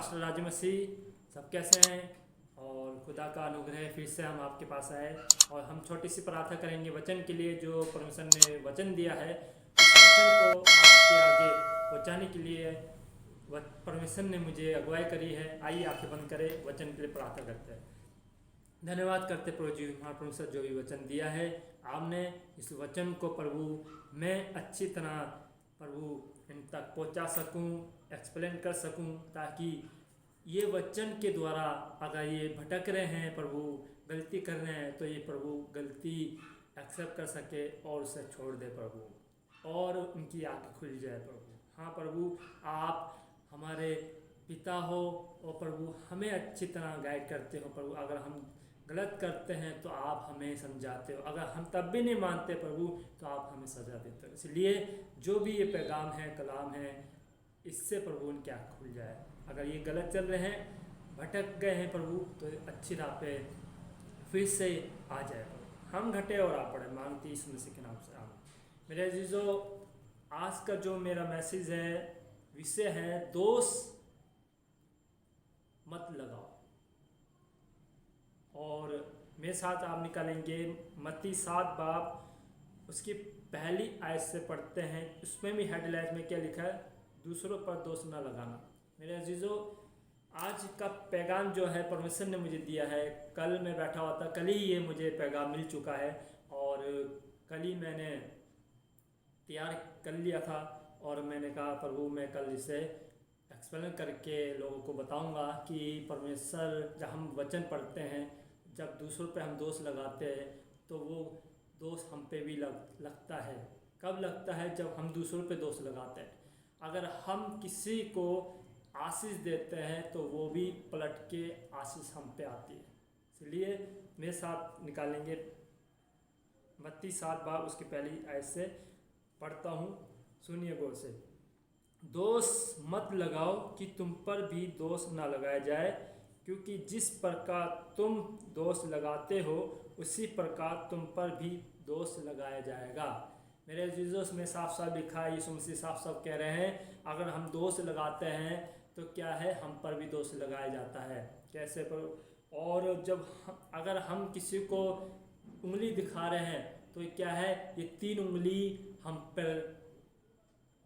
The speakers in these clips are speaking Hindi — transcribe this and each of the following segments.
पास्टर राजू मसीह। सब कैसे हैं? और खुदा का अनुग्रह फिर से हम आपके पास आए और हम छोटी सी प्रार्थना करेंगे वचन के लिए जो परमेश्वर ने वचन दिया है उस वचन को आपके आगे पहुंचाने के लिए परमेश्वर ने मुझे अगुवाई करी है। आइए आंखें बंद करें, वचन के लिए प्रार्थना करते हैं। धन्यवाद करते प्रभु जी, हमारे परमेश्वर जो भी वचन दिया है आपने, इस वचन को प्रभु मैं अच्छी तरह प्रभु इन तक पहुंचा सकूं, एक्सप्लेन कर सकूं, ताकि ये वचन के द्वारा अगर ये भटक रहे हैं प्रभु, गलती कर रहे हैं, तो ये प्रभु गलती एक्सेप्ट कर सके और उसे छोड़ दे प्रभु, और उनकी आँखें खुल जाए प्रभु। हाँ प्रभु, आप हमारे पिता हो और प्रभु हमें अच्छी तरह गाइड करते हो प्रभु। अगर हम गलत करते हैं तो आप हमें समझाते हो, अगर हम तब भी नहीं मानते प्रभु तो आप हमें सजा देते हो। इसलिए जो भी ये पैगाम है, कलाम है, इससे प्रभु उनकी आँख खुल जाए। अगर ये गलत चल रहे हैं, भटक गए हैं प्रभु, तो अच्छी राह पे फिर से आ जाए प्रभु। हम घटे और आप बढ़े, मांगती यीशु मसीह के नाम से आमीन। मेरे अजीजों, आज का जो मेरा मैसेज है, विषय है दोष मत लगाओ। और मेरे साथ आप निकालेंगे मत्ती 7 बाब उसकी पहली आयत से पढ़ते हैं। उसमें भी हेडलाइन में क्या लिखा है? दूसरों पर दोष न लगाना। मेरे अजीजों, आज का पैगाम जो है परमेश्वर ने मुझे दिया है। कल मैं बैठा हुआ था, कल ही ये मुझे पैगाम मिल चुका है और कल ही मैंने तैयार कर लिया था और मैंने कहा प्रभु मैं कल इसे एक्सप्लेन करके लोगों को बताऊंगा कि परमेश्वर, जब हम वचन पढ़ते हैं, जब दूसरों पे हम दोष लगाते हैं तो वो दोष हम पे भी लगता है। कब लगता है? जब हम दूसरों पे दोष लगाते हैं। अगर हम किसी को आशीष देते हैं तो वो भी पलट के आशीष हम पे आती है। इसलिए मेरे साथ निकालेंगे मत्ती 7 बाब उसकी पहली आयत से पढ़ता हूँ, सुनिए गौर से। दोष मत लगाओ कि तुम पर भी दोष ना लगाया जाए, क्योंकि जिस प्रकार तुम दोष लगाते हो उसी प्रकार तुम पर भी दोष लगाया जाएगा। मेरे अजीजों, में साफ साफ लिखा है, यीशु मसीह साफ साफ कह रहे हैं, अगर हम दोष लगाते हैं तो क्या है, हम पर भी दोष लगाया जाता है। कैसे पर? और जब अगर हम किसी को उंगली दिखा रहे हैं तो क्या है, ये 3 उंगली हम पर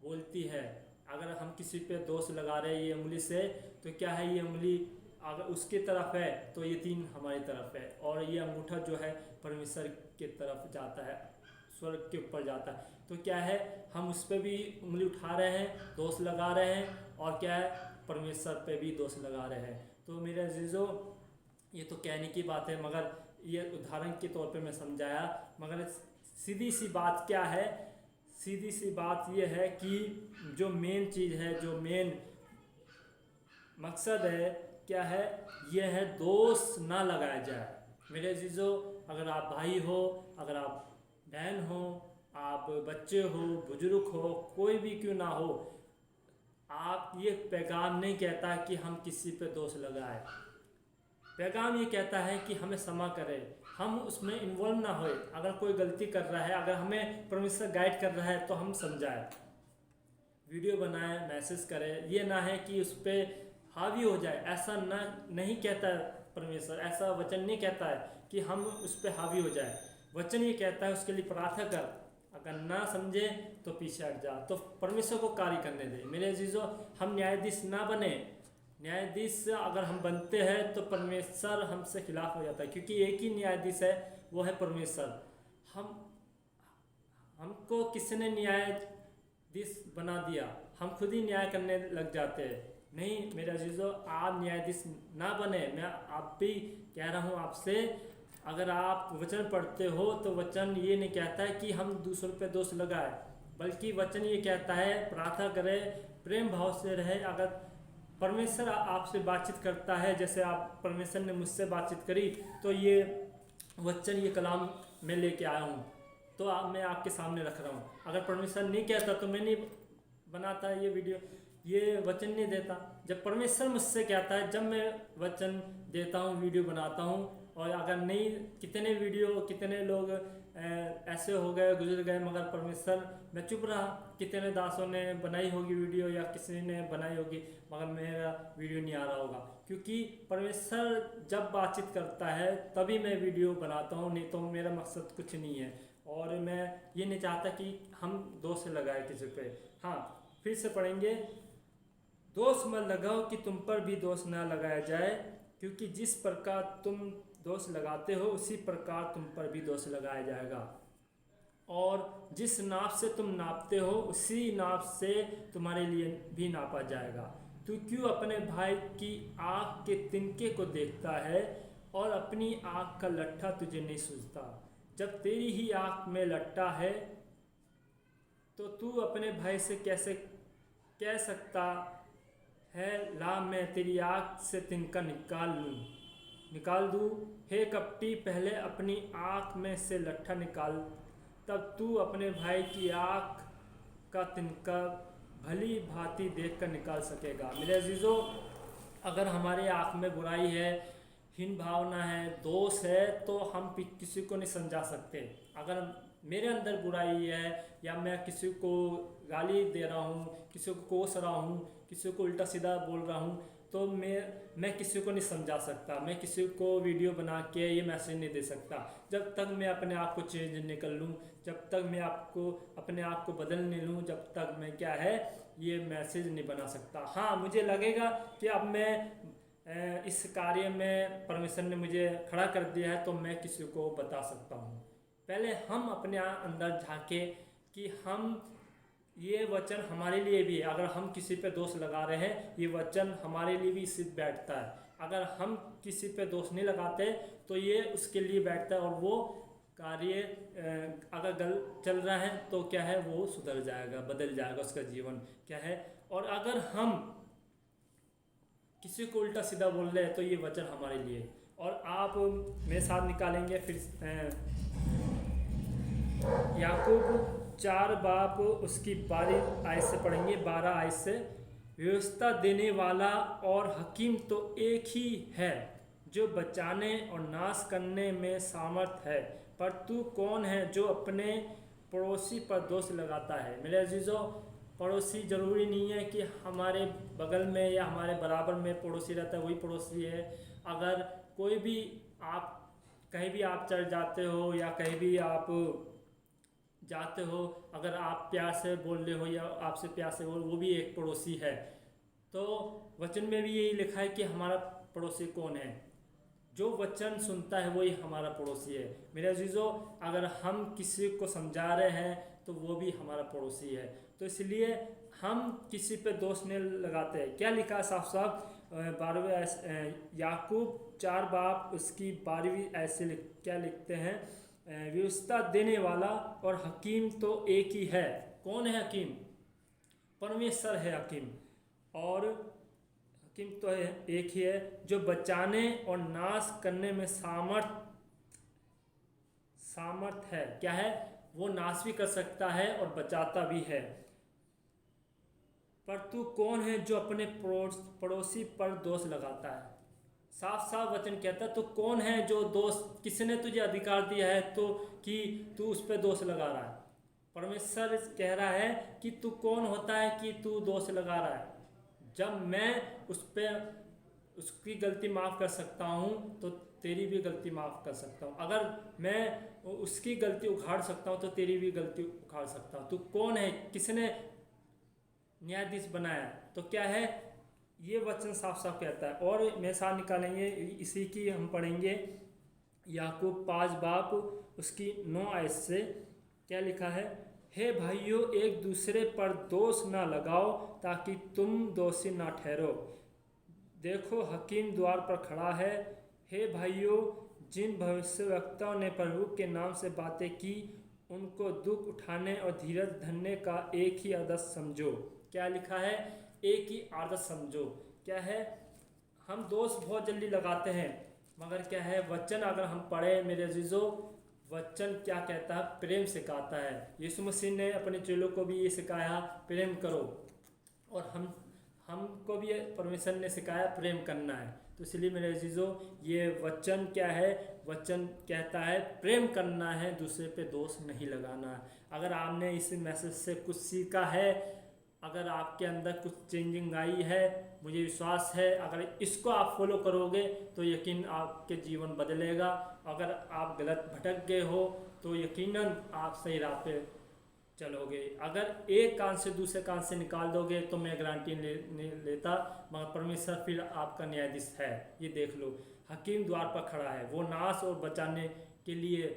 बोलती है। अगर हम किसी पे दोष लगा रहे हैं ये उंगली से, तो क्या है, ये उंगली अगर उसकी तरफ है तो ये 3 हमारी तरफ है, और ये अंगूठा जो है परमेश्वर की तरफ जाता है, स्वर्ग के ऊपर जाता है। तो क्या है, हम उस पर भी उंगली उठा रहे हैं, दोष लगा रहे हैं, और क्या है, परमेश्वर पे भी दोष लगा रहे हैं। तो मेरे अजीजों, ये तो कहने की बात है, मगर ये उदाहरण के तौर पे मैं समझाया। मगर सीधी सी बात क्या है? सीधी सी बात ये है कि जो मेन चीज़ है, जो मेन मकसद है, क्या है, ये है दोष ना लगाया जाए। मेरे अजीजों, अगर आप भाई हो, अगर आप बहन हो, आप बच्चे हो, बुजुर्ग हो, कोई भी क्यों ना हो, आप ये पैगाम नहीं कहता कि हम किसी पे दोष लगाए। पैगाम ये कहता है कि हमें क्षमा करें, हम उसमें इन्वॉल्व ना होए। अगर कोई गलती कर रहा है, अगर हमें परमेश्वर गाइड कर रहा है तो हम समझाएं, वीडियो बनाएं, मैसेज करें। ये ना है कि उस पर हावी हो जाए, ऐसा ना नहीं कहता है परमेश्वर, ऐसा वचन नहीं कहता है कि हम उस पर हावी हो जाए। वचन ये कहता है उसके लिए प्रार्थना कर, अगर ना समझे तो पीछे हट जा, तो परमेश्वर को कार्य करने दे। मेरे अजीजों, हम न्यायाधीश ना बने। न्यायाधीश अगर हम बनते हैं तो परमेश्वर हमसे खिलाफ हो जाता है, क्योंकि एक ही न्यायाधीश है, वो है परमेश्वर। हमको किसने न्यायाधीश बना दिया? हम खुद ही न्याय करने लग जाते हैं। नहीं मेरे अजीजों, आप न्यायाधीश ना बने। मैं आप भी कह रहा हूँ आपसे, अगर आप वचन पढ़ते हो तो वचन ये नहीं कहता है कि हम दूसरों पे दोष लगाए, बल्कि वचन ये कहता है प्रार्थना करें, प्रेम भाव से रहे। अगर परमेश्वर आपसे बातचीत करता है, जैसे आप परमेश्वर ने मुझसे बातचीत करी, तो ये वचन, ये कलाम मैं लेके आया हूँ, तो मैं आपके सामने रख रहा हूँ। अगर परमेश्वर नहीं कहता तो मैं नहीं बनाता ये वीडियो, ये वचन नहीं देता। जब परमेश्वर मुझसे कहता है, जब मैं वचन देता हूँ, वीडियो बनाता हूँ और अगर नहीं, कितने वीडियो, कितने लोग ऐसे हो गए, गुजर गए, मगर परमेश्वर मैं चुप रहा। कितने दासों ने बनाई होगी वीडियो या किसी ने बनाई होगी, मगर मेरा वीडियो नहीं आ रहा होगा, क्योंकि परमेश्वर जब बातचीत करता है तभी मैं वीडियो बनाता हूँ, नहीं तो मेरा मकसद कुछ नहीं है। और मैं ये नहीं चाहता कि हम दोष लगाए किसी पे। हाँ, फिर से पढ़ेंगे, दोष मत लगाओ कि तुम पर भी दोष ना लगाया जाए, क्योंकि जिस प्रकार तुम दोष लगाते हो उसी प्रकार तुम पर भी दोष लगाया जाएगा, और जिस नाप से तुम नापते हो उसी नाप से तुम्हारे लिए भी नापा जाएगा। तू क्यों अपने भाई की आँख के तिनके को देखता है और अपनी आँख का लट्ठा तुझे नहीं सूझता? जब तेरी ही आँख में लट्ठा है तो तू अपने भाई से कैसे कह सकता है, ला मैं तेरी आँख से तिनका निकाल दूँ? हे कपटी, पहले अपनी आँख में से लट्ठा निकाल, तब तू अपने भाई की आँख का तिनका भली भांति देख कर निकाल सकेगा। मेरे अजीज़ों, अगर हमारे आँख में बुराई है, हीन भावना है, दोष है, तो हम किसी को नहीं समझा सकते। अगर मेरे अंदर बुराई है या मैं किसी को गाली दे रहा हूँ, किसी को कोस रहा हूँ, किसी को उल्टा सीधा बोल रहा हूँ, तो मैं किसी को नहीं समझा सकता, मैं किसी को वीडियो बना के ये मैसेज नहीं दे सकता। जब तक मैं अपने आप को चेंज नहीं कर लूँ, जब तक मैं अपने आप को बदल नहीं लूँ, जब तक मैं क्या है ये मैसेज नहीं बना सकता। हाँ, मुझे लगेगा कि अब मैं इस कार्य में परमेश्वर ने मुझे खड़ा कर दिया है, तो मैं किसी को बता सकता हूँ। पहले हम अपने अंदर झांके कि हम ये वचन हमारे लिए भी है। अगर हम किसी पे दोष लगा रहे हैं, ये वचन हमारे लिए भी सिद्ध बैठता है। अगर हम किसी पे दोष नहीं लगाते तो ये उसके लिए बैठता है, और वो कार्य अगर गलत चल रहा है तो क्या है, वो सुधर जाएगा, बदल जाएगा उसका जीवन क्या है। और अगर हम किसी को उल्टा सीधा बोल रहे हैं तो ये वचन हमारे लिए। और आप मेरे साथ निकालेंगे फिर याकूब 4 बाब उसकी 12 आयत से पढ़ेंगे, 12 आयत से। व्यवस्था देने वाला और हकीम तो एक ही है, जो बचाने और नाश करने में सामर्थ है, पर तू कौन है जो अपने पड़ोसी पर दोष लगाता है? मेरे अजीज़ों, पड़ोसी ज़रूरी नहीं है कि हमारे बगल में या हमारे बराबर में पड़ोसी रहता है वही पड़ोसी है। अगर कोई भी आप कहीं भी आप चल जाते हो या कहीं भी आप जाते हो, अगर आप प्यार से बोल रहे हो या आपसे प्यार से बोल, वो भी एक पड़ोसी है। तो वचन में भी यही लिखा है कि हमारा पड़ोसी कौन है? जो वचन सुनता है वही हमारा पड़ोसी है। मेरे अजीज़ों, अगर हम किसी को समझा रहे हैं तो वो भी हमारा पड़ोसी है। तो इसलिए हम किसी पे दोष नहीं लगाते हैं। क्या लिखा है साफ साफ 12वें याकूब 4 बाब उसकी 12वीं ऐसे क्या लिखते हैं? व्यवस्था देने वाला और हकीम तो एक ही है। कौन है हकीम? परमेश्वर है हकीम। और हकीम तो है एक ही है, जो बचाने और नाश करने में सामर्थ है। क्या है? वो नाश भी कर सकता है और बचाता भी है। पर तू कौन है जो अपने पड़ोसी पर दोष लगाता है? साफ साफ वचन कहता है, तो कौन है जो दोष, किसने तुझे अधिकार दिया है तो कि तू उस पर दोष लगा रहा है? परमेश्वर कह रहा है कि तू कौन होता है कि तू दोष लगा रहा है? जब मैं उस पर उसकी गलती माफ़ कर सकता हूँ तो तेरी भी गलती माफ़ कर सकता हूँ। अगर मैं उसकी गलती उखाड़ सकता हूँ तो तेरी भी गलती उखाड़ सकता हूँ। तू कौन है? किसने न्यायाधीश बनाया? तो क्या है, ये वचन साफ साफ कहता है। और मेरे साथ निकालेंगे, इसी की हम पढ़ेंगे याकूब 5 बाब उसकी 9 आयत से। क्या लिखा है? हे भाइयों, एक दूसरे पर दोष ना लगाओ ताकि तुम दोषी ना ठहरो। देखो, हकीम द्वार पर खड़ा है। हे भाइयों, जिन भविष्यवक्ताओं ने प्रभु के नाम से बातें की, उनको दुख उठाने और धीरज धरने का एक ही आदर्श समझो। क्या लिखा है? एक ही आदर्श समझो। क्या है? हम दोष बहुत जल्दी लगाते हैं, मगर क्या है, वचन अगर हम पढ़े मेरे अजीजों, वचन क्या कहता है? प्रेम सिखाता है। यीशु मसीह ने अपने चेलों को भी ये सिखाया, प्रेम करो। और हमको भी परमेश्वर ने सिखाया प्रेम करना है। तो इसलिए मेरे अजीज़ों, ये वचन क्या है? वचन कहता है प्रेम करना है, दूसरे पे दोष नहीं लगाना है। अगर आपने इस मैसेज से कुछ सीखा है, अगर आपके अंदर कुछ चेंजिंग आई है, मुझे विश्वास है अगर इसको आप फॉलो करोगे तो यकीन आपके जीवन बदलेगा। अगर आप गलत भटक गए हो तो यकीनन आप सही राह पे चलोगे। अगर एक कान से दूसरे कान से निकाल दोगे तो मैं गारंटी नहीं लेता, मगर परमेश्वर फिर आपका न्यायाधीश है। ये देख लो, हकीम द्वार पर खड़ा है, वो नाश और बचाने के लिए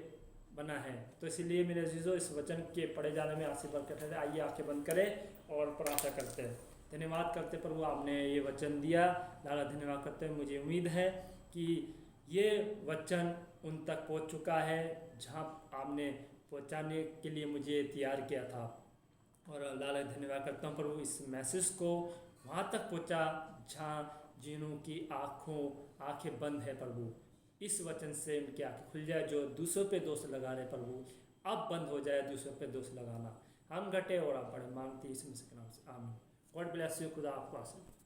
बना है। तो इसलिए मेरे अजीज़ों, इस वचन के पढ़े जाने में आशीर्वाद करते हैं। आइए आंखें बंद करें और प्रार्थना करते हैं। धन्यवाद करते प्रभु, आपने ये वचन दिया, लाला धन्यवाद करते हैं। मुझे उम्मीद है कि ये वचन उन तक पहुंच चुका है जहां आपने पहुंचाने के लिए मुझे तैयार किया था। और लाला धन्यवाद करता हूँ प्रभु, इस मैसेज को वहाँ तक पहुँचा जहाँ जिन्हों की आंखें बंद है प्रभु, इस वचन से उनकी आंखें खुल जाए। जो दूसरों पे दोष लगा रहे प्रभु, अब बंद हो जाए दूसरों पे दोष लगाना। हम घटे और आप बड़े, मांगते इस मसीह के नाम से, आमीन। गॉड ब्लेस यू, खुदा आपको आशीर्वाद।